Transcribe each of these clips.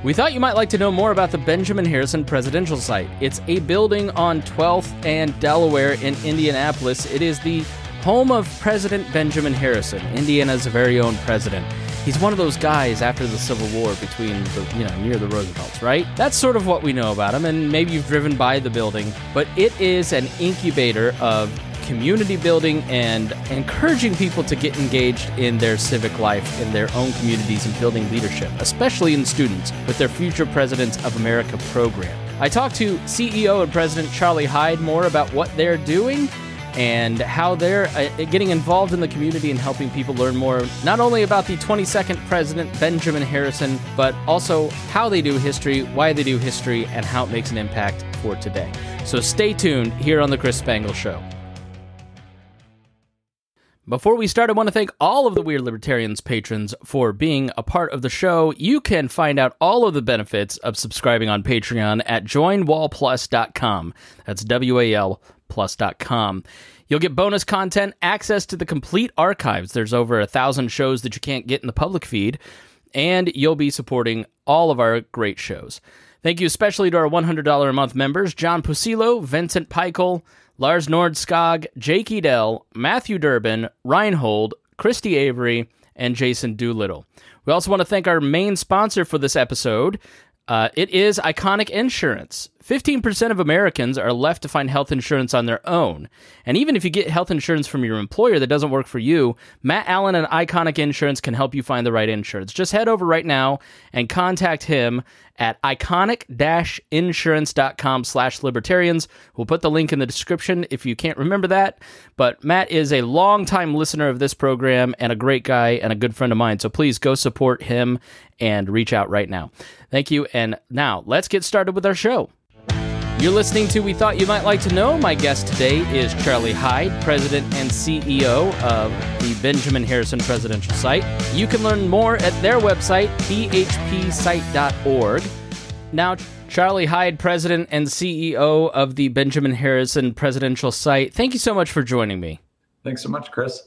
We thought you might like to know more about the Benjamin Harrison Presidential Site. It's a building on 12th and Delaware in Indianapolis. It is the home of President Benjamin Harrison, Indiana's very own president. He's one of those guys after the Civil War between near the Roosevelts, right? That's sort of what we know about him, and maybe you've driven by the building, but it is an incubator of community building and encouraging people to get engaged in their civic life in their own communities and building leadership, especially in students with their Future Presidents of America program. I talked to CEO and President Charlie Hyde more about what they're doing and how they're getting involved in the community and helping people learn more, not only about the 22nd President Benjamin Harrison, but also how they do history, why they do history, and how it makes an impact for today. So stay tuned here on The Chris Spangle Show. Before we start, I want to thank all of the Weird Libertarians patrons for being a part of the show. You can find out all of the benefits of subscribing on Patreon at joinwalplus.com. That's WAL+.com. You'll get bonus content, access to the complete archives. There's over 1,000 shows that you can't get in the public feed, and you'll be supporting all of our great shows. Thank you especially to our $100 a month members, John Pusilo, Vincent Peichel, Lars Nordskog, Jake Edel, Matthew Durbin, Reinhold, Christy Avery, and Jason Doolittle. We also want to thank our main sponsor for this episode. It is Iconic Insurance. 15% of Americans are left to find health insurance on their own. And even if you get health insurance from your employer that doesn't work for you, Matt Allen and Iconic Insurance can help you find the right insurance. Just head over right now and contact him at iconic-insurance.com/libertarians. We'll put the link in the description if you can't remember that. But Matt is a longtime listener of this program and a great guy and a good friend of mine. So please go support him and reach out right now. Thank you. And now let's get started with our show. You're listening to We Thought You Might Like to Know. My guest today is Charlie Hyde, President and CEO of the Benjamin Harrison Presidential Site. You can learn more at their website, bhpsite.org. Now, Charlie Hyde, President and CEO of the Benjamin Harrison Presidential Site, thank you so much for joining me. Thanks so much, Chris.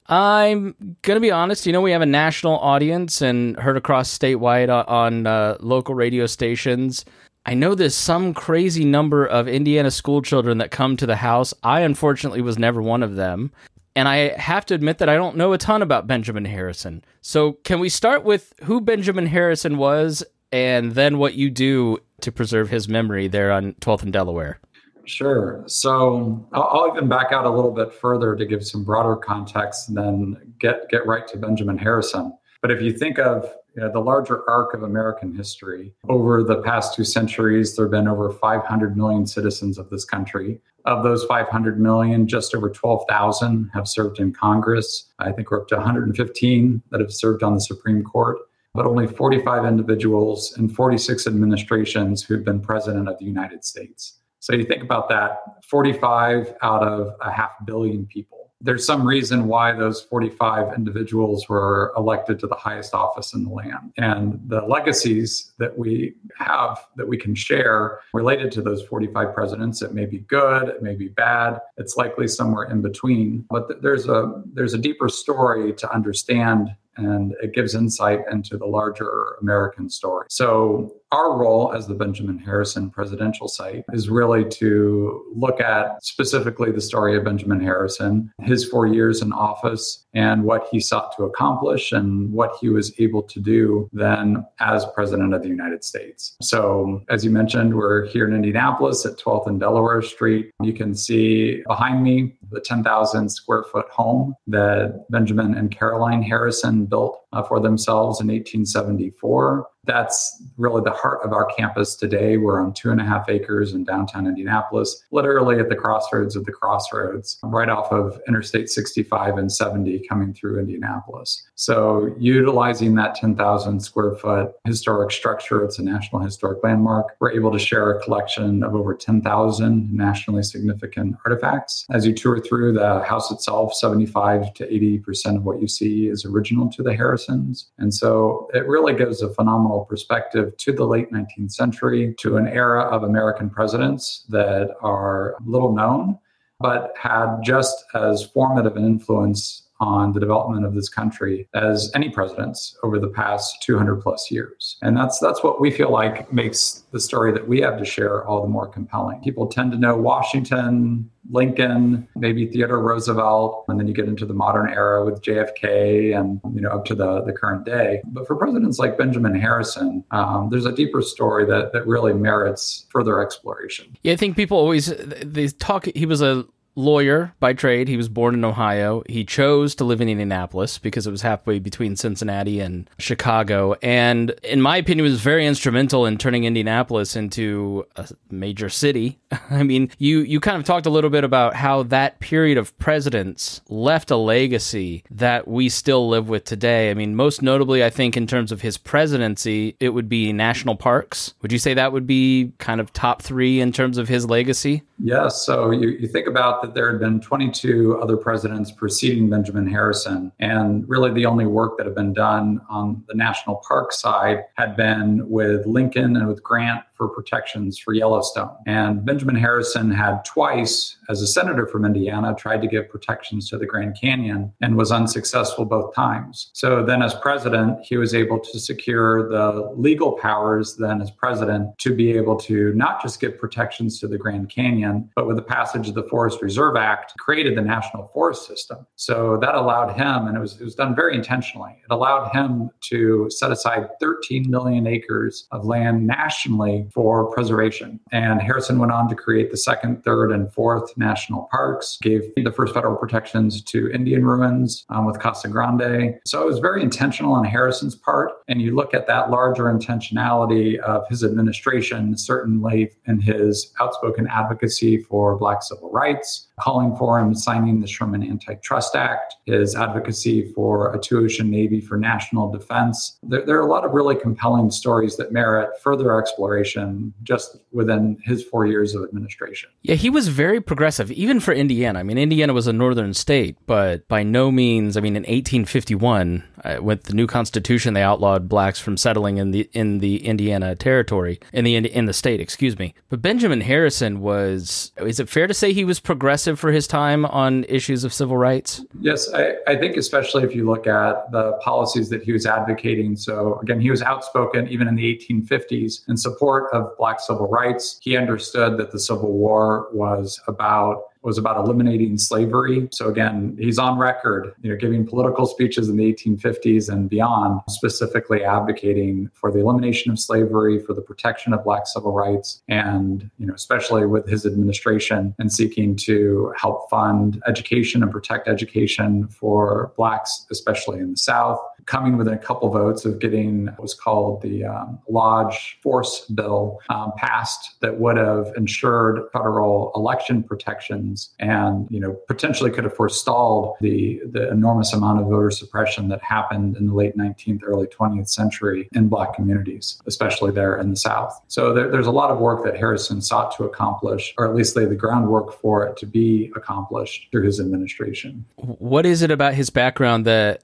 I'm going to be honest, we have a national audience and heard across statewide on local radio stations. I know there's some crazy number of Indiana school children that come to the house. I, unfortunately, was never one of them. And I have to admit that I don't know a ton about Benjamin Harrison. So can we start with who Benjamin Harrison was and then what you do to preserve his memory there on 12th and Delaware? Sure. So I'll even back out a little bit further to give some broader context and then get right to Benjamin Harrison. But if you think of the larger arc of American history, over the past 2 centuries, there have been over 500 million citizens of this country. Of those 500 million, just over 12,000 have served in Congress. I think we're up to 115 that have served on the Supreme Court, but only 45 individuals and 46 administrations who've been president of the United States. So you think about that, 45 out of 500 million people. There's some reason why those 45 individuals were elected to the highest office in the land. And the legacies that we have that we can share related to those 45 presidents, it may be good, it may be bad, it's likely somewhere in between. But there's a deeper story to understand, and it gives insight into the larger American story. So our role as the Benjamin Harrison Presidential Site is really to look at specifically the story of Benjamin Harrison, his 4 years in office, and what he sought to accomplish and what he was able to do then as President of the United States. So as you mentioned, we're here in Indianapolis at 12th and Delaware Street. You can see behind me the 10,000 square foot home that Benjamin and Caroline Harrison built for themselves in 1874. That's really the heart of our campus today. We're on 2.5 acres in downtown Indianapolis, literally at the crossroads of the crossroads, right off of Interstate 65 and 70 coming through Indianapolis. So utilizing that 10,000 square foot historic structure, it's a National Historic Landmark, we're able to share a collection of over 10,000 nationally significant artifacts. As you tour through the house itself, 75 to 80% of what you see is original to the Harrisons. And so it really gives a phenomenal perspective to the late 19th century, to an era of American presidents that are little known, but had just as formative an influence on the development of this country as any presidents over the past 200 plus years. And that's what we feel like makes the story that we have to share all the more compelling. People tend to know Washington, Lincoln, maybe Theodore Roosevelt, and then you get into the modern era with JFK and up to the current day. But for presidents like Benjamin Harrison, there's a deeper story that really merits further exploration. Yeah, I think people always they talk. He was a lawyer by trade. He was born in Ohio. He chose to live in Indianapolis because it was halfway between Cincinnati and Chicago. And in my opinion, was very instrumental in turning Indianapolis into a major city. I mean, you kind of talked a little bit about how that period of presidents left a legacy that we still live with today. I mean, most notably, I think in terms of his presidency, it would be national parks. Would you say that would be kind of top three in terms of his legacy? Yes. So you think about that there had been 22 other presidents preceding Benjamin Harrison. And really the only work that had been done on the national park side had been with Lincoln and with Grant for protections for Yellowstone. And Benjamin Harrison had twice, as a senator from Indiana, tried to give protections to the Grand Canyon and was unsuccessful both times. So then as president, he was able to secure the legal powers then as president to be able to not just give protections to the Grand Canyon, but with the passage of the Forest Reserve Act, created the National Forest System. So that allowed him, and it was done very intentionally, it allowed him to set aside 13 million acres of land nationally for preservation. And Harrison went on to create the second, third, and fourth national parks, gave the first federal protections to Indian ruins with Casa Grande. So it was very intentional on Harrison's part. And you look at that larger intentionality of his administration, certainly in his outspoken advocacy for Black civil rights, calling for and signing the Sherman Antitrust Act, his advocacy for a two-ocean Navy for national defense. There are a lot of really compelling stories that merit further exploration just within his 4 years of administration. Yeah, he was very progressive, even for Indiana. I mean, Indiana was a northern state, but by no means, I mean, in 1851, with the new Constitution, they outlawed blacks from settling in the Indiana territory, in the state, excuse me. But Benjamin Harrison was, is it fair to say he was progressive for his time on issues of civil rights? Yes, I think especially if you look at the policies that he was advocating. So again, he was outspoken even in the 1850s in support of Black civil rights. He understood that the Civil War was about eliminating slavery. So again, he's on record, giving political speeches in the 1850s and beyond, specifically advocating for the elimination of slavery, for the protection of Black civil rights, and especially with his administration and seeking to help fund education and protect education for Blacks, especially in the South. Coming within a couple votes of getting what was called the Lodge Force Bill passed that would have ensured federal election protections and potentially could have forestalled the enormous amount of voter suppression that happened in the late 19th, early 20th century in Black communities, especially there in the South. So there's a lot of work that Harrison sought to accomplish, or at least lay the groundwork for it to be accomplished through his administration. What is it about his background that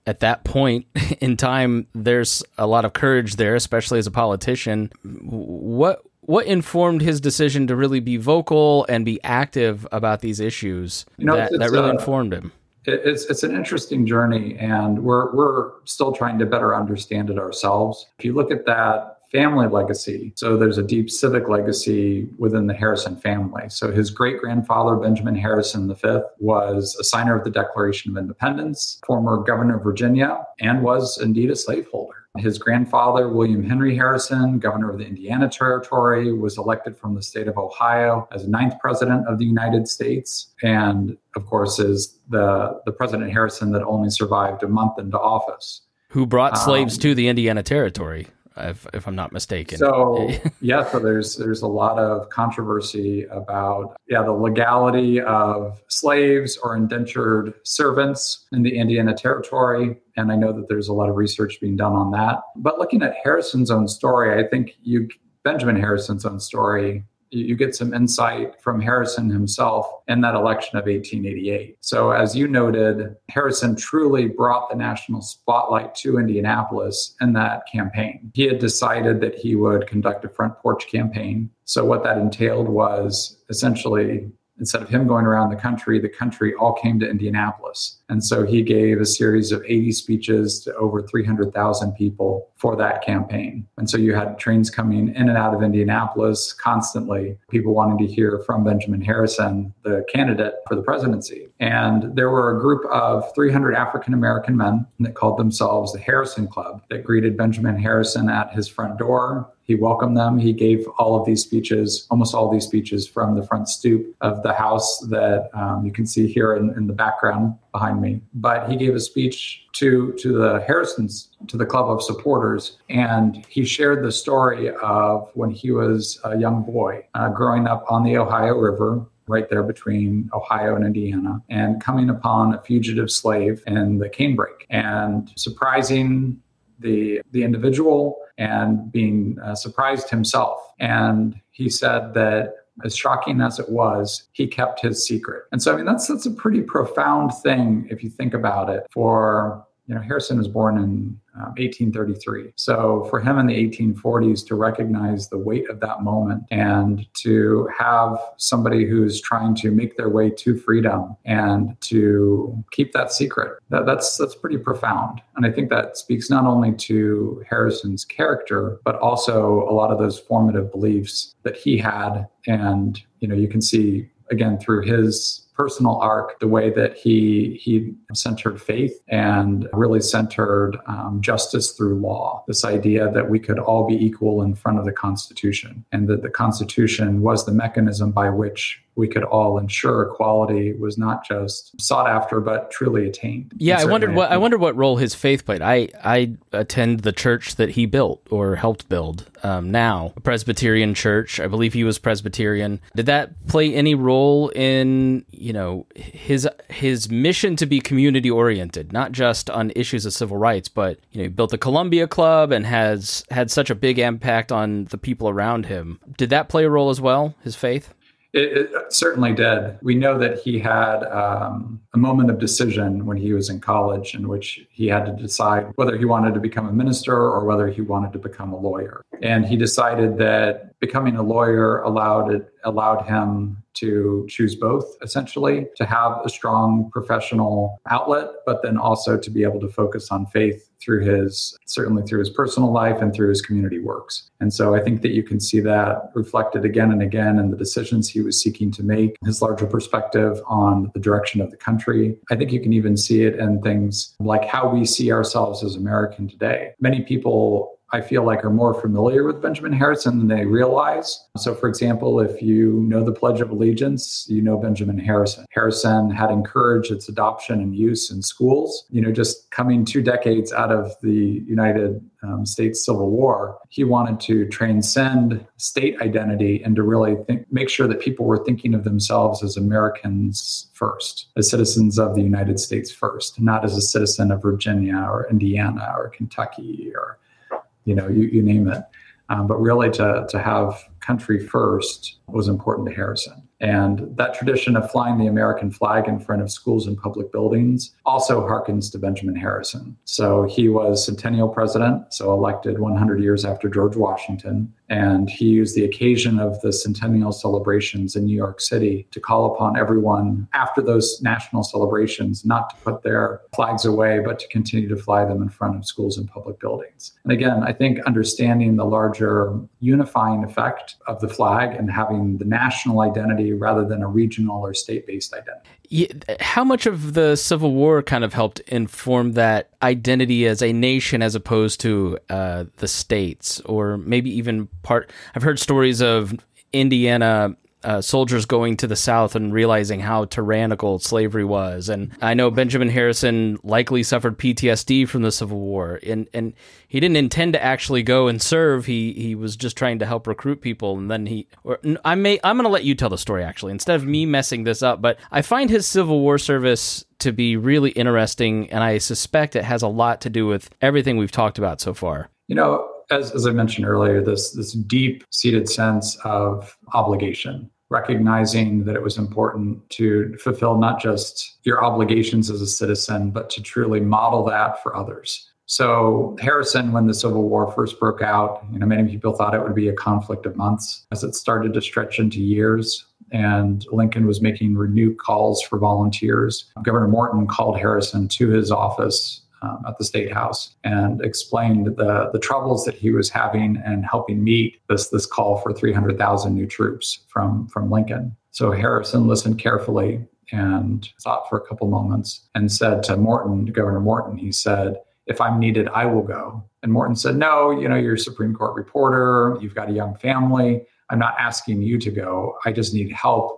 at that point in time, there's a lot of courage there, especially as a politician. What informed his decision to really be vocal and be active about these issues that really informed him? It's an interesting journey, and we're still trying to better understand it ourselves. If you look at that family legacy, so there's a deep civic legacy within the Harrison family. So his great-grandfather, Benjamin Harrison V, was a signer of the Declaration of Independence, former governor of Virginia, and was indeed a slaveholder. His grandfather, William Henry Harrison, governor of the Indiana Territory, was elected from the state of Ohio as 9th president of the United States. And of course, is the President Harrison that only survived a month into office. Who brought slaves to the Indiana Territory, if I'm not mistaken. So there's a lot of controversy about the legality of slaves or indentured servants in the Indiana Territory. And I know that there's a lot of research being done on that. But looking at Harrison's own story, I think Benjamin Harrison's own story, you get some insight from Harrison himself in that election of 1888. So as you noted, Harrison truly brought the national spotlight to Indianapolis in that campaign. He had decided that he would conduct a front porch campaign. So what that entailed was essentially, instead of him going around the country all came to Indianapolis. And so he gave a series of 80 speeches to over 300,000 people for that campaign. And so you had trains coming in and out of Indianapolis constantly, people wanting to hear from Benjamin Harrison, the candidate for the presidency. And there were a group of 300 African-American men that called themselves the Harrison Club that greeted Benjamin Harrison at his front door. He welcomed them. He gave all of these speeches, almost all these speeches, from the front stoop of the house that you can see here in the background behind me. But he gave a speech to the Harrisons, to the club of supporters, and he shared the story of when he was a young boy growing up on the Ohio River, right there between Ohio and Indiana, and coming upon a fugitive slave in the canebrake and surprising the individual and being surprised himself. And he said that as shocking as it was, he kept his secret. And so, I mean, that's a pretty profound thing if you think about it. For, Harrison was born in 1833. So for him in the 1840s to recognize the weight of that moment and to have somebody who's trying to make their way to freedom and to keep that secret, that's pretty profound. And I think that speaks not only to Harrison's character, but also a lot of those formative beliefs that he had. And, you can see, again, through his personal arc, the way that he centered faith and really centered justice through law. This idea that we could all be equal in front of the Constitution, and that the Constitution was the mechanism by which we could all ensure equality was not just sought after, but truly attained. Yeah, I wondered what role his faith played. I attend the church that he built or helped build now, a Presbyterian church. I believe he was Presbyterian. Did that play any role in, his mission to be community oriented, not just on issues of civil rights, but, he built the Columbia Club and has had such a big impact on the people around him. Did that play a role as well, his faith? It certainly did. We know that he had a moment of decision when he was in college in which he had to decide whether he wanted to become a minister or whether he wanted to become a lawyer. And he decided that becoming a lawyer allowed him to choose both, essentially, to have a strong professional outlet, but then also to be able to focus on faith certainly through his personal life and through his community works. And so I think that you can see that reflected again and again in the decisions he was seeking to make, his larger perspective on the direction of the country. I think you can even see it in things like how we see ourselves as American today. Many people, I feel like, are more familiar with Benjamin Harrison than they realize. So, for example, if you know the Pledge of Allegiance, you know Benjamin Harrison. Harrison had encouraged its adoption and use in schools. Just coming 2 decades out of the United States Civil War, he wanted to transcend state identity and to really make sure that people were thinking of themselves as Americans first, as citizens of the United States first, not as a citizen of Virginia or Indiana or Kentucky or you name it. But really to have country first was important to Harrison. And that tradition of flying the American flag in front of schools and public buildings also harkens to Benjamin Harrison. So he was centennial president, so elected 100 years after George Washington. And he used the occasion of the centennial celebrations in New York City to call upon everyone after those national celebrations not to put their flags away, but to continue to fly them in front of schools and public buildings. And again, I think understanding the larger unifying effect of the flag and having the national identity rather than a regional or state-based identity. Yeah, how much of the Civil War kind of helped inform that identity as a nation as opposed to the states, or maybe even I've heard stories of Indiana soldiers going to the South and realizing how tyrannical slavery was. And I know Benjamin Harrison likely suffered PTSD from the Civil War, and he didn't intend to actually go and serve. He was just trying to help recruit people. And then I'm going to let you tell the story, actually, instead of me messing this up. But I find his Civil War service to be really interesting, and I suspect it has a lot to do with everything we've talked about so far. As I mentioned earlier, this deep-seated sense of obligation, recognizing that it was important to fulfill not just your obligations as a citizen, but to truly model that for others. So Harrison, when the Civil War first broke out, many people thought it would be a conflict of months as it started to stretch into years. And Lincoln was making renewed calls for volunteers. Governor Morton called Harrison to his office at the State House and explained the troubles that he was having and helping meet this call for 300,000 new troops from Lincoln. So Harrison listened carefully and thought for a couple moments and said to Governor Morton, he said, "If I'm needed, I will go." And Morton said, "No, you're a Supreme Court reporter. You've got a young family. I'm not asking you to go. I just need help."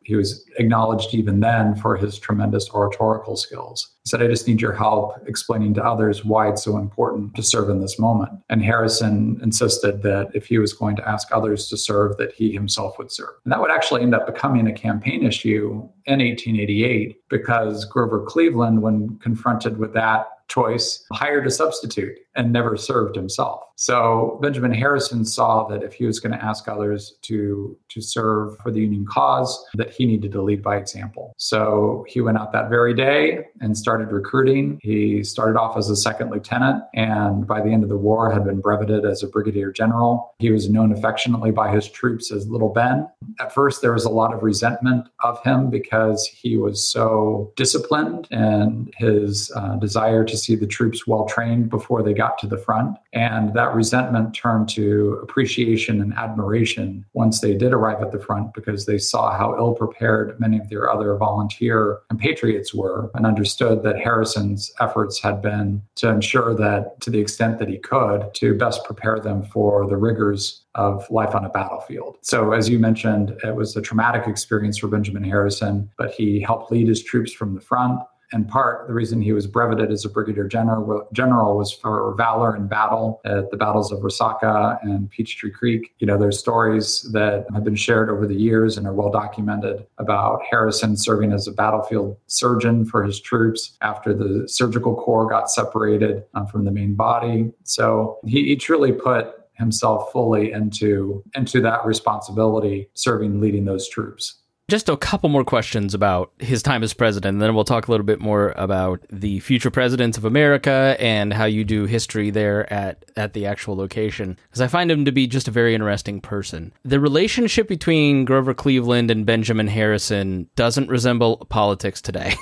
He was acknowledged even then for his tremendous oratorical skills. He said, "I just need your help explaining to others why it's so important to serve in this moment." And Harrison insisted that if he was going to ask others to serve, that he himself would serve. And that would actually end up becoming a campaign issue in 1888 because Grover Cleveland, when confronted with that choice, hired a substitute and never served himself. So Benjamin Harrison saw that if he was going to ask others to serve for the Union cause, that he needed to lead by example. So he went out that very day and started recruiting. He started off as a second lieutenant, and by the end of the war had been breveted as a brigadier general. He was known affectionately by his troops as Little Ben. At first, there was a lot of resentment of him because he was so disciplined and his desire to see the troops well trained before they got to the front. And that resentment turned to appreciation and admiration once they did arrive at the front, because they saw how ill prepared many of their other volunteer compatriots were and understood that Harrison's efforts had been to ensure that, to the extent that he could, to best prepare them for the rigors of life on a battlefield. So as you mentioned, it was a traumatic experience for Benjamin Harrison, but he helped lead his troops from the front. In part, the reason he was breveted as a brigadier general was for valor in battle at the battles of Resaca and Peachtree Creek. There's stories that have been shared over the years and are well documented about Harrison serving as a battlefield surgeon for his troops after the surgical corps got separated from the main body. So he truly put himself fully into that responsibility, leading those troops. Just a couple more questions about his time as president, and then we'll talk a little bit more about the future presidents of America and how you do history there at the actual location, because I find him to be just a very interesting person. The relationship between Grover Cleveland and Benjamin Harrison doesn't resemble politics today,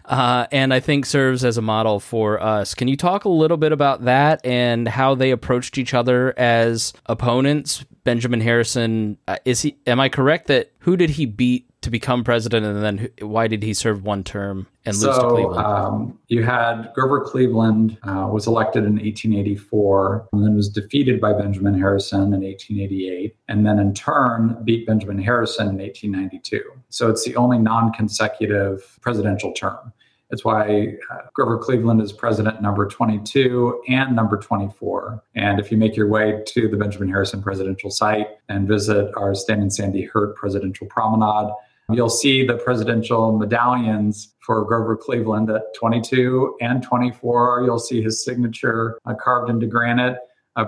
and I think serves as a model for us. Can you talk a little bit about that and how they approached each other as opponents? Benjamin Harrison, am I correct that who did he beat to become president, and then why did he serve one term and lose to Cleveland? You had Grover Cleveland was elected in 1884 and then was defeated by Benjamin Harrison in 1888, and then in turn beat Benjamin Harrison in 1892. So it's the only non-consecutive presidential term. That's why Grover Cleveland is president number 22 and number 24. And if you make your way to the Benjamin Harrison presidential site and visit our Stan and Sandy Hurt presidential promenade, you'll see the presidential medallions for Grover Cleveland at 22 and 24. You'll see his signature carved into granite,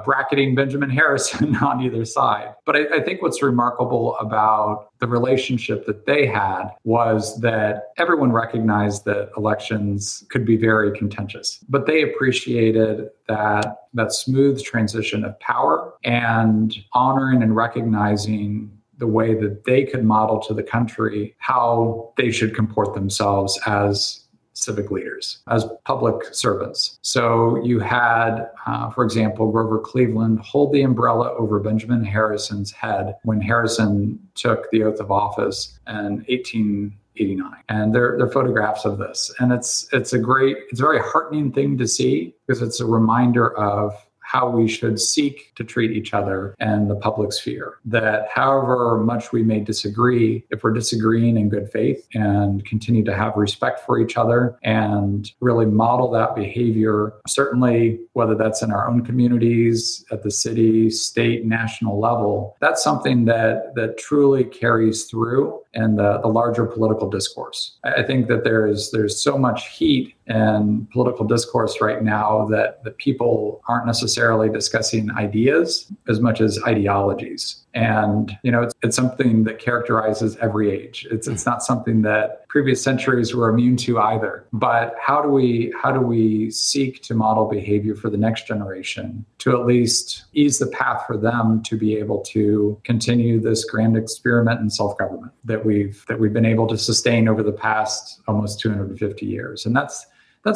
bracketing Benjamin Harrison on either side. But I think what's remarkable about the relationship that they had was that everyone recognized that elections could be very contentious, but they appreciated that smooth transition of power and honoring and recognizing the way that they could model to the country how they should comport themselves as civic leaders, as public servants. So you had, for example, Grover Cleveland hold the umbrella over Benjamin Harrison's head when Harrison took the oath of office in 1889. And there are photographs of this. And it's a very heartening thing to see, because it's a reminder of how we should seek to treat each other in the public sphere. That however much we may disagree, if we're disagreeing in good faith and continue to have respect for each other and really model that behavior, certainly whether that's in our own communities, at the city, state, national level, that's something that truly carries through in the larger political discourse. I think that there's so much heat in political discourse right now that the people aren't necessarily discussing ideas as much as ideologies. And, it's something that characterizes every age. It's not something that previous centuries were immune to either. But how do we seek to model behavior for the next generation to at least ease the path for them to be able to continue this grand experiment in self-government that we've been able to sustain over the past almost 250 years? And that's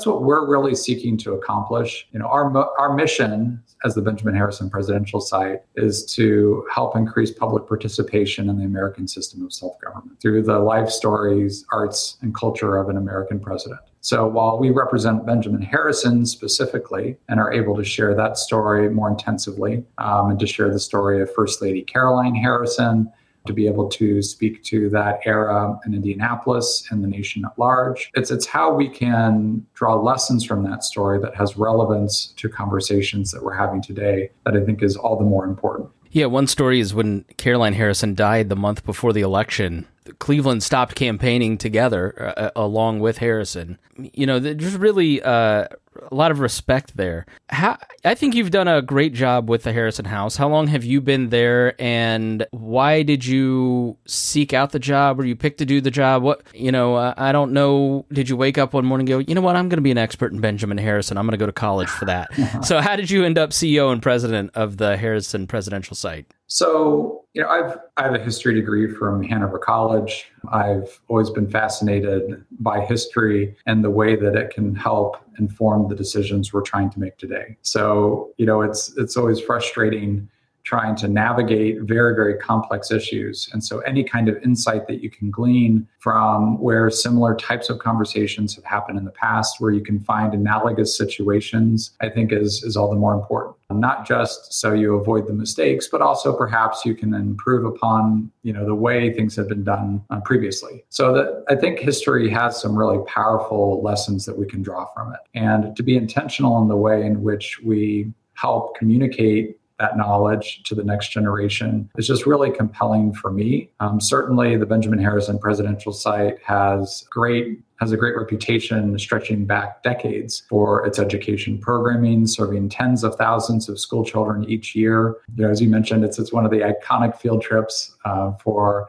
what we're really seeking to accomplish. Our mission as the Benjamin Harrison Presidential Site is to help increase public participation in the American system of self-government through the life stories, arts, and culture of an American president. So while we represent Benjamin Harrison specifically and are able to share that story more intensively, and to share the story of First Lady Caroline Harrison, to be able to speak to that era in Indianapolis and the nation at large. It's how we can draw lessons from that story that has relevance to conversations that we're having today that I think is all the more important. Yeah, one story is when Caroline Harrison died the month before the election, Cleveland stopped campaigning together along with Harrison. There's really a lot of respect there. I think you've done a great job with the Harrison House. How long have you been there, and why did you seek out the job, or you picked to do the job? I don't know. Did you wake up one morning and go, you know what, I'm going to be an expert in Benjamin Harrison. I'm going to go to college for that. So how did you end up CEO and president of the Harrison Presidential Site? So, I have a history degree from Hanover College. I've always been fascinated by history and the way that it can help inform the decisions we're trying to make today. So, it's always frustrating trying to navigate very, very complex issues. And so any kind of insight that you can glean from where similar types of conversations have happened in the past, where you can find analogous situations, I think is all the more important. Not just so you avoid the mistakes, but also perhaps you can improve upon, the way things have been done previously. So that I think history has some really powerful lessons that we can draw from it. And to be intentional in the way in which we help communicate that knowledge to the next generation is just really compelling for me. Certainly, the Benjamin Harrison Presidential Site has a great reputation stretching back decades for its education programming, serving tens of thousands of school children each year. As you mentioned, it's one of the iconic field trips for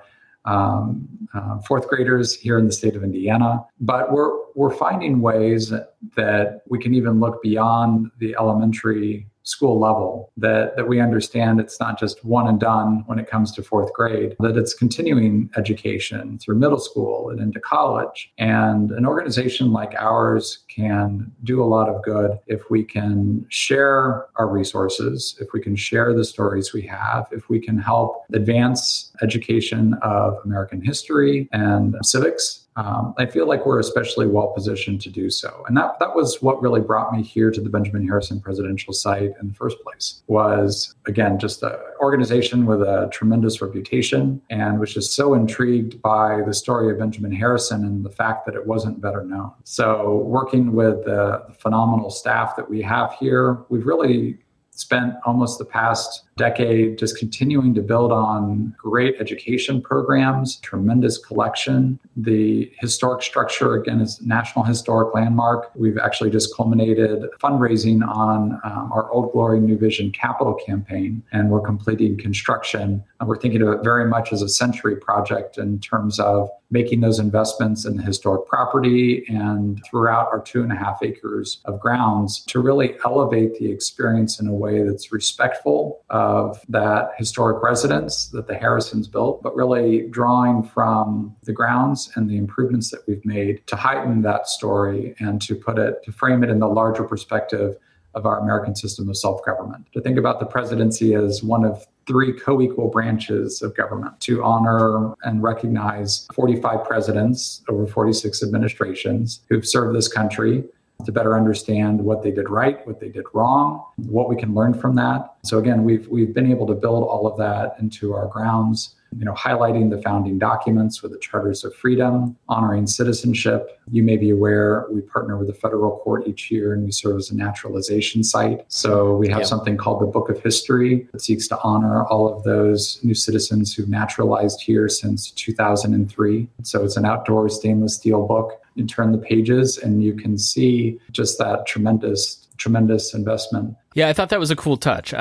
fourth graders here in the state of Indiana. But we're finding ways that we can even look beyond the elementary school level, that we understand it's not just one and done when it comes to fourth grade, that it's continuing education through middle school and into college. And an organization like ours can do a lot of good if we can share our resources, if we can share the stories we have, if we can help advance education of American history and civics. I feel like we're especially well positioned to do so. And that was what really brought me here to the Benjamin Harrison Presidential Site in the first place, was, again, just an organization with a tremendous reputation and was just so intrigued by the story of Benjamin Harrison and the fact that it wasn't better known. So working with the phenomenal staff that we have here, we've really spent almost the past decade just continuing to build on great education programs, tremendous collection. The historic structure, again, is National Historic Landmark. We've actually just culminated fundraising on our Old Glory, New Vision capital campaign, and we're completing construction. And we're thinking of it very much as a century project in terms of making those investments in the historic property and throughout our 2.5 acres of grounds to really elevate the experience in a way that's respectful of that historic residence that the Harrisons built, but really drawing from the grounds and the improvements that we've made to heighten that story and to frame it in the larger perspective of our American system of self-government. To think about the presidency as one of 3 co-equal branches of government, to honor and recognize 45 presidents over 46 administrations who've served this country, to better understand what they did right, what they did wrong, what we can learn from that. So again, we've been able to build all of that into our grounds highlighting the founding documents with the charters of freedom, honoring citizenship. You may be aware we partner with the federal court each year, and we serve as a naturalization site. So we have something called the Book of History that seeks to honor all of those new citizens who've naturalized here since 2003. So it's an outdoor stainless steel book. You turn the pages and you can see just that tremendous investment. Yeah, I thought that was a cool touch.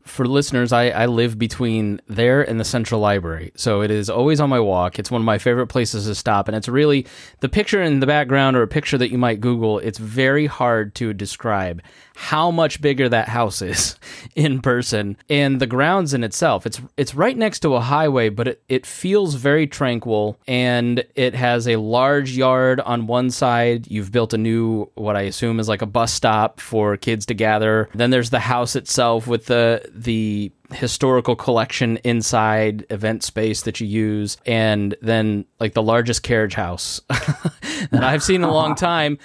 For listeners, I live between there and the Central Library, so it is always on my walk. It's one of my favorite places to stop, and it's really, the picture in the background or a picture that you might Google, it's very hard to describe how much bigger that house is in person, and the grounds in itself. It's right next to a highway, but it feels very tranquil, and it has a large yard on one side. You've built a new, what I assume is like a bus stop for kids to gather. Then there's the house itself with the historical collection inside, event space that you use, and then like the largest carriage house that I've seen in a long time.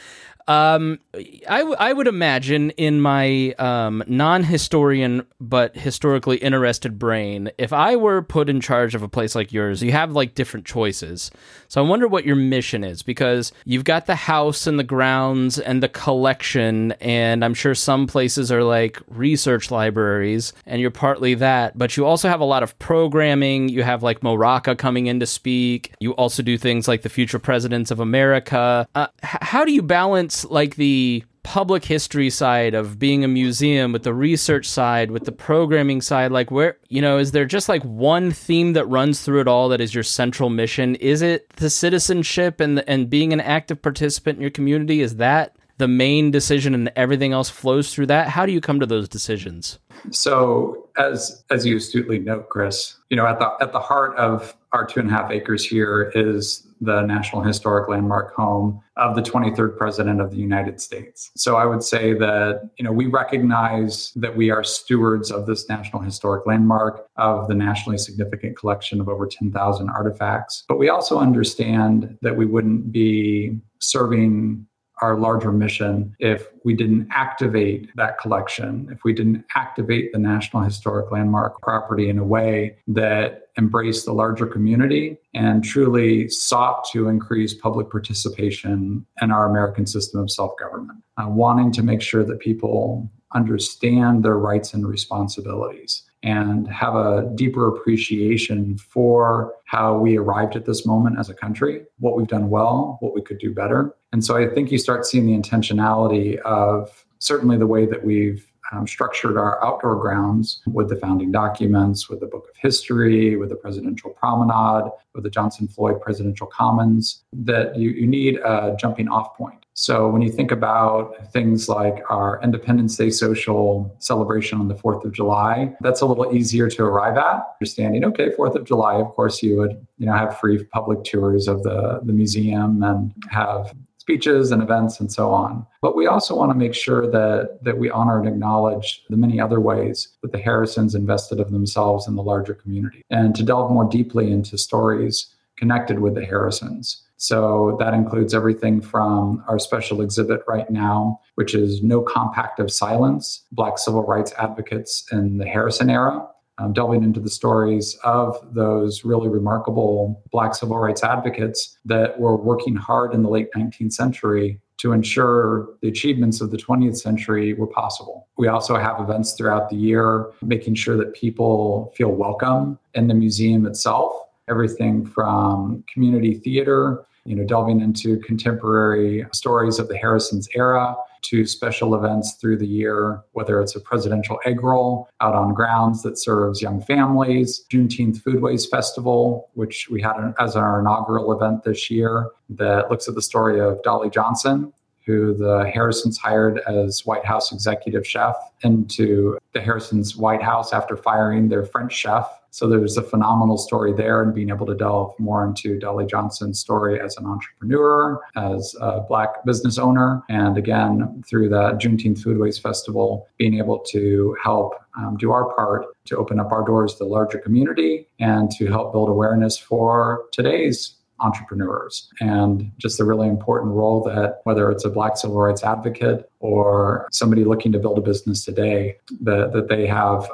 I would imagine in my non-historian but historically interested brain, if I were put in charge of a place like yours, you have like different choices. So I wonder what your mission is, because you've got the house and the grounds and the collection, and I'm sure some places are like research libraries, and you're partly that, but you also have a lot of programming. You have like Mo Rocca coming in to speak. You also do things like the Future Presidents of America. How do you balance like the public history side of being a museum with the research side, with the programming side? Like, where, is there just like one theme that runs through it all that is your central mission? Is it the citizenship and being an active participant in your community? Is that the main decision and everything else flows through that? How do you come to those decisions? So as you astutely note, Chris, at the heart of our 2.5 acres here is the National Historic Landmark home of the 23rd President of the United States. So I would say that, we recognize that we are stewards of this National Historic Landmark, of the nationally significant collection of over 10,000 artifacts. But we also understand that we wouldn't be serving our larger mission if we didn't activate that collection, if we didn't activate the National Historic Landmark property in a way that embraced the larger community and truly sought to increase public participation in our American system of self-government, wanting to make sure that people understand their rights and responsibilities and have a deeper appreciation for how we arrived at this moment as a country, what we've done well, what we could do better. And so I think you start seeing the intentionality of certainly the way that we've structured our outdoor grounds with the founding documents, with the Book of History, with the Presidential Promenade, with the Johnson Floyd Presidential Commons, that you need a jumping off point. So when you think about things like our Independence Day social celebration on the 4th of July, that's a little easier to arrive at. Understanding, okay, 4th of July, of course, you would have free public tours of the museum and have speeches and events and so on. But we also want to make sure that we honor and acknowledge the many other ways that the Harrisons invested of themselves in the larger community, and to delve more deeply into stories connected with the Harrisons. So that includes everything from our special exhibit right now, which is No Compact of Silence, Black Civil Rights Advocates in the Harrison Era, delving into the stories of those really remarkable Black civil rights advocates that were working hard in the late 19th century to ensure the achievements of the 20th century were possible. We also have events throughout the year, making sure that people feel welcome in the museum itself. Everything from community theater, delving into contemporary stories of the Harrison's era, to special events through the year, whether it's a presidential egg roll out on grounds that serves young families, Juneteenth Foodways Festival, which we had as our inaugural event this year, that looks at the story of Dolly Johnson, who the Harrisons hired as White House executive chef into the Harrisons' White House after firing their French chef. So there's a phenomenal story there, and being able to delve more into Dolly Johnson's story as an entrepreneur, as a Black business owner, and again, through the Juneteenth Foodways Festival, being able to help do our part to open up our doors to the larger community and to help build awareness for today's entrepreneurs, and just the really important role that whether it's a Black civil rights advocate or somebody looking to build a business today, that they have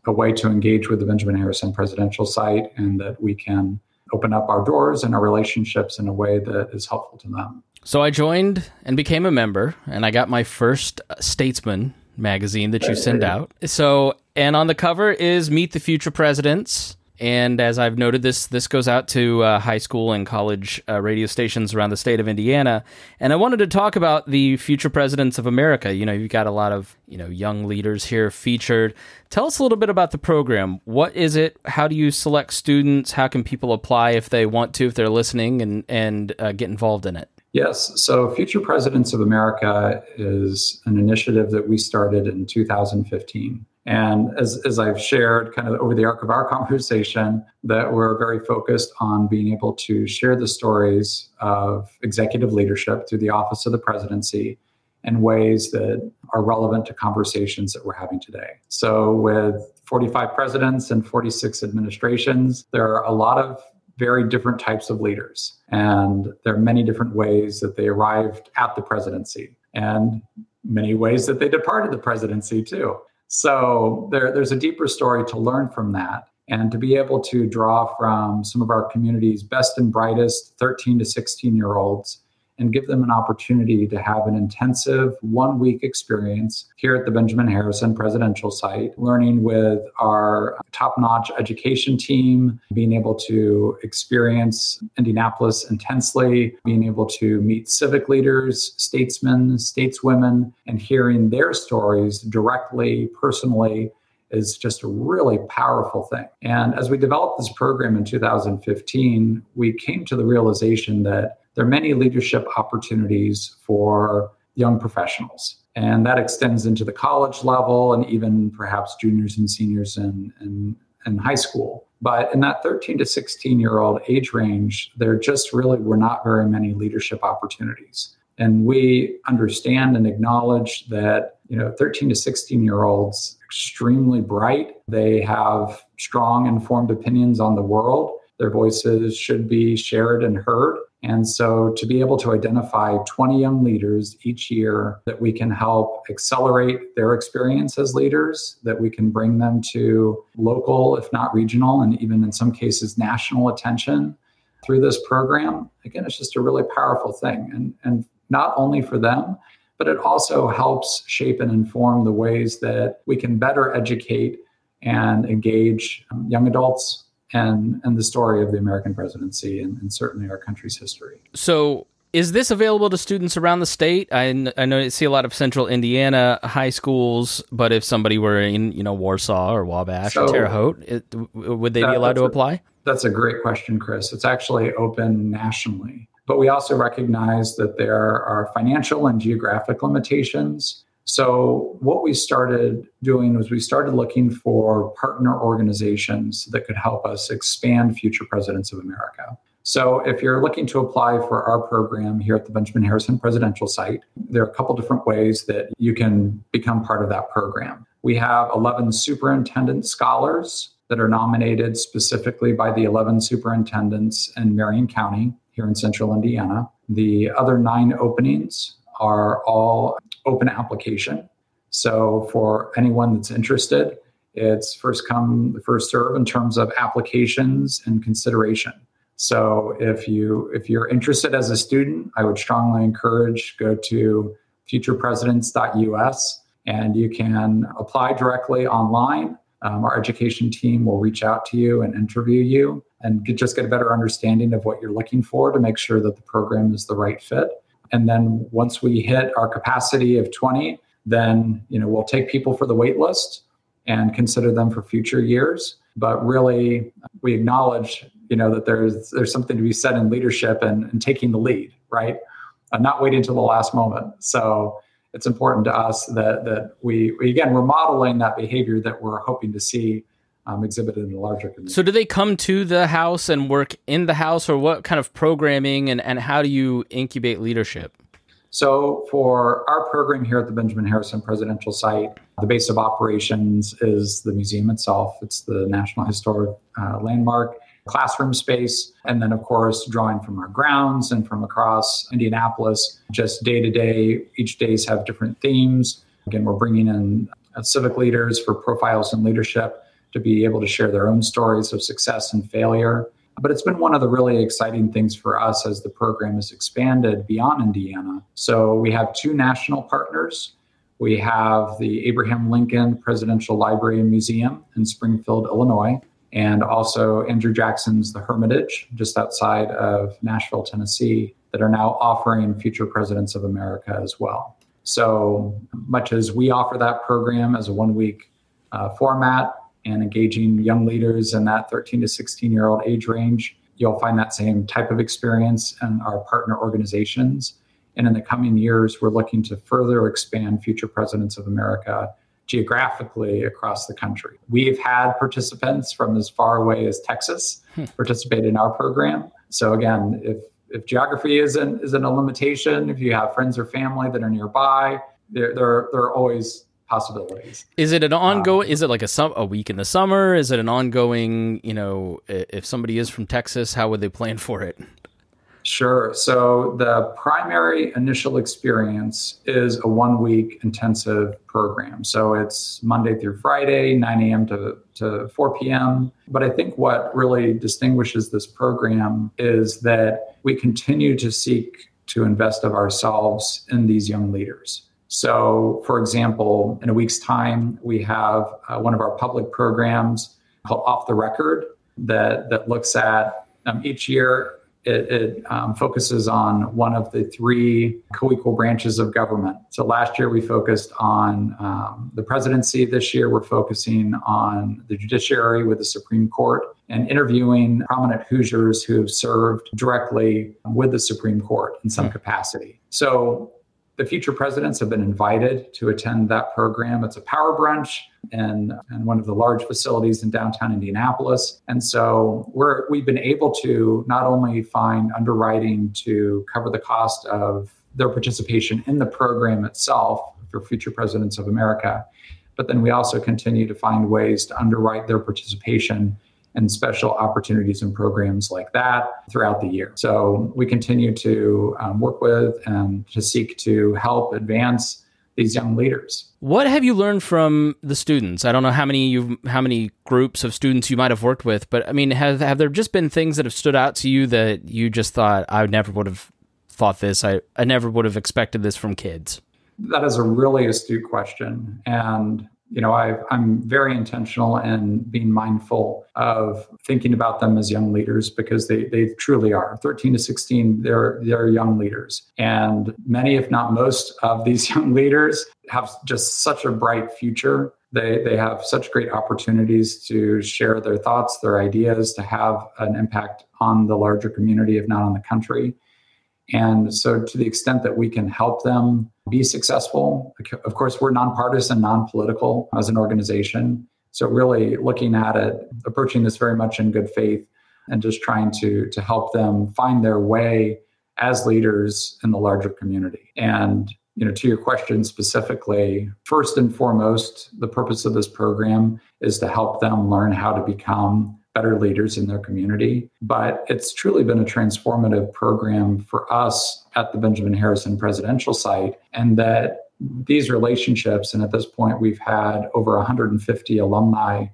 a way to engage with the Benjamin Harrison presidential site, and that we can open up our doors and our relationships in a way that is helpful to them. So I joined and became a member, and I got my first Statesman magazine that you send out. And on the cover is Meet the Future Presidents. And as I've noted, this goes out to high school and college radio stations around the state of Indiana. And I wanted to talk about the future presidents of America. You've got a lot of, young leaders here featured. Tell us a little bit about the program. What is it? How do you select students? How can people apply if they want to, if they're listening, and get involved in it? Yes. So Future Presidents of America is an initiative that we started in 2015. And as I've shared kind of over the arc of our conversation, that we're very focused on being able to share the stories of executive leadership through the office of the presidency in ways that are relevant to conversations that we're having today. So with 45 presidents and 46 administrations, there are a lot of very different types of leaders. And there are many different ways that they arrived at the presidency, and many ways that they departed the presidency too. So there's a deeper story to learn from that, and to be able to draw from some of our community's best and brightest 13 to 16-year-olds and give them an opportunity to have an intensive 1-week experience here at the Benjamin Harrison presidential site, learning with our top-notch education team, being able to experience Indianapolis intensely, being able to meet civic leaders, statesmen, stateswomen, and hearing their stories directly, personally, is just a really powerful thing. And as we developed this program in 2015, we came to the realization that there are many leadership opportunities for young professionals. And that extends into the college level and even perhaps juniors and seniors in high school. But in that 13 to 16-year-old age range, there just really were not very many leadership opportunities. And we understand and acknowledge that 13 to 16-year-olds, extremely bright. They have strong, informed opinions on the world. Their voices should be shared and heard. And so to be able to identify 20 young leaders each year that we can help accelerate their experience as leaders, that we can bring them to local, if not regional, and even in some cases national attention through this program, again, it's just a really powerful thing. And not only for them, but it also helps shape and inform the ways that we can better educate and engage young adults and the story of the American presidency and certainly our country's history. So is this available to students around the state? I know you see a lot of central Indiana high schools, but if somebody were in Warsaw or Wabash or Terre Haute, would they be allowed to apply? That's a great question, Chris. It's actually open nationally. But we also recognize that there are financial and geographic limitations. So what we started doing was we started looking for partner organizations that could help us expand Future Presidents of America. So if you're looking to apply for our program here at the Benjamin Harrison presidential site, there are a couple different ways that you can become part of that program. We have 11 superintendent scholars that are nominated specifically by the 11 superintendents in Marion County here in central Indiana. The other 9 openings are all open application. So for anyone that's interested, it's first come, first serve in terms of applications and consideration. So if you're interested as a student, I would strongly encourage go to futurepresidents.us and you can apply directly online. Our education team will reach out to you and interview you and just get a better understanding of what you're looking for to make sure that the program is the right fit. And then once we hit our capacity of 20, then we'll take people for the wait list and consider them for future years. But really, we acknowledge that there's something to be said in leadership and taking the lead, right? Not waiting until the last moment. So it's important to us that we're modeling that behavior that we're hoping to see exhibited in the larger community. So do they come to the house and work in the house, or what kind of programming and how do you incubate leadership? So for our program here at the Benjamin Harrison presidential site, the base of operations is the museum itself. It's the National Historic Landmark. classroom space. And then, of course, drawing from our grounds and from across Indianapolis, just day to day. Each days have different themes. Again, we're bringing in civic leaders for profiles in leadership to be able to share their own stories of success and failure. But it's been one of the really exciting things for us as the program has expanded beyond Indiana. So we have 2 national partners. We have the Abraham Lincoln Presidential Library and Museum in Springfield, Illinois, and also Andrew Jackson's The Hermitage, just outside of Nashville, Tennessee, that are now offering future presidents of America as well. So much as we offer that program as a 1-week format, and engaging young leaders in that 13 to 16-year-old age range, you'll find that same type of experience in our partner organizations. And in the coming years, we're looking to further expand future presidents of America geographically across the country. We've had participants from as far away as Texas participate in our program. So again, if geography isn't a limitation, if you have friends or family that are nearby, there are always possibilities. Is it an ongoing, is it like a week in the summer? Is it an ongoing, if somebody is from Texas, how would they plan for it? Sure. So the primary initial experience is a 1-week intensive program. So it's Monday through Friday, 9 a.m. to 4 p.m. But I think what really distinguishes this program is that we continue to seek to invest of ourselves in these young leaders. So, for example, in a week's time, we have one of our public programs called Off the Record that looks at each year. It focuses on one of the 3 co-equal branches of government. So last year we focused on the presidency. This year we're focusing on the judiciary with the Supreme Court and interviewing prominent Hoosiers who have served directly with the Supreme Court in some capacity. So the future presidents have been invited to attend that program. It's a power brunch in one of the large facilities in downtown Indianapolis. And so we've been able to not only find underwriting to cover the cost of their participation in the program itself for future presidents of America, but then we also continue to find ways to underwrite their participation and special opportunities and programs like that throughout the year. So we continue to work with and to seek to help advance these young leaders. What have you learned from the students? I don't know how many groups of students you might have worked with, but I mean, have there just been things that have stood out to you that you just thought, I never would have thought this, I never would have expected this from kids? That is a really astute question. And I'm very intentional in being mindful of thinking about them as young leaders because they truly are. 13 to 16, they're young leaders. And many, if not most, of these young leaders have just such a bright future. They have such great opportunities to share their thoughts, their ideas, to have an impact on the larger community, if not on the country. And so to the extent that we can help them be successful, of course, we're nonpartisan, non-political as an organization. So really looking at it, approaching this very much in good faith and just trying to help them find their way as leaders in the larger community. And, to your question specifically, first and foremost, the purpose of this program is to help them learn how to become better leaders in their community. But it's truly been a transformative program for us at the Benjamin Harrison Presidential Site, and that these relationships, and at this point we've had over 150 alumni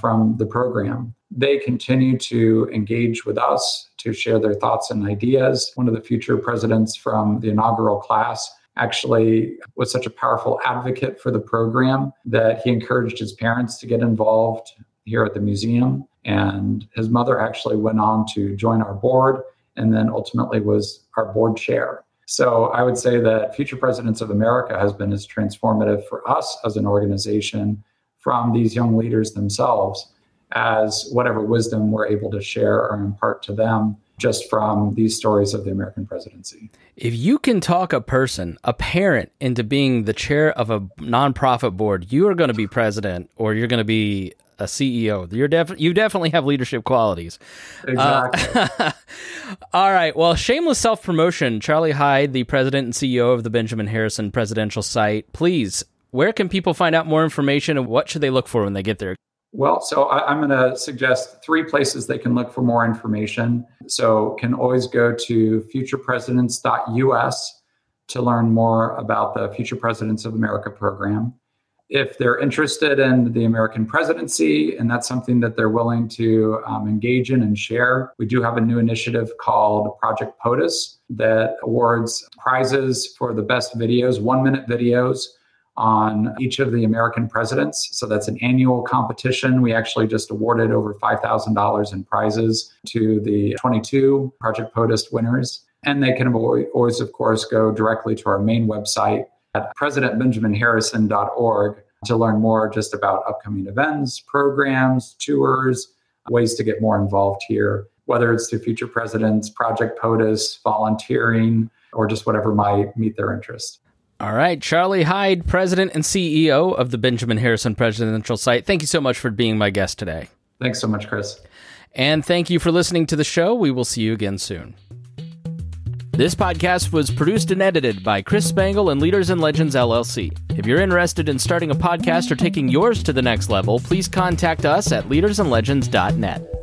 from the program, they continue to engage with us to share their thoughts and ideas. One of the future presidents from the inaugural class actually was such a powerful advocate for the program that he encouraged his parents to get involved here at the museum. And his mother actually went on to join our board and then ultimately was our board chair. So I would say that Future Presidents of America has been as transformative for us as an organization from these young leaders themselves as whatever wisdom we're able to share or impart to them just from these stories of the American presidency. If you can talk a parent, into being the chair of a nonprofit board, you are going to be president or you're going to be a CEO. You definitely have leadership qualities. Exactly. All right. Well, shameless self-promotion. Charlie Hyde, the president and CEO of the Benjamin Harrison Presidential Site. Please, where can people find out more information and what should they look for when they get there? Well, so I'm going to suggest 3 places they can look for more information. So can always go to futurepresidents.us to learn more about the Future Presidents of America program. If they're interested in the American presidency and that's something that they're willing to engage in and share, we do have a new initiative called Project POTUS that awards prizes for the best videos, 1-minute videos on each of the American presidents. So that's an annual competition. We actually just awarded over $5,000 in prizes to the 22 Project POTUS winners. And they can always, of course, go directly to our main website at presidentbenjaminharrison.org to learn more just about upcoming events, programs, tours, ways to get more involved here, whether it's through Future Presidents, Project POTUS, volunteering, or just whatever might meet their interest. All right, Charlie Hyde, President and CEO of the Benjamin Harrison Presidential Site. Thank you so much for being my guest today. Thanks so much, Chris. And thank you for listening to the show. We will see you again soon. This podcast was produced and edited by Chris Spangle and Leaders and Legends, LLC. If you're interested in starting a podcast or taking yours to the next level, please contact us at leadersandlegends.net.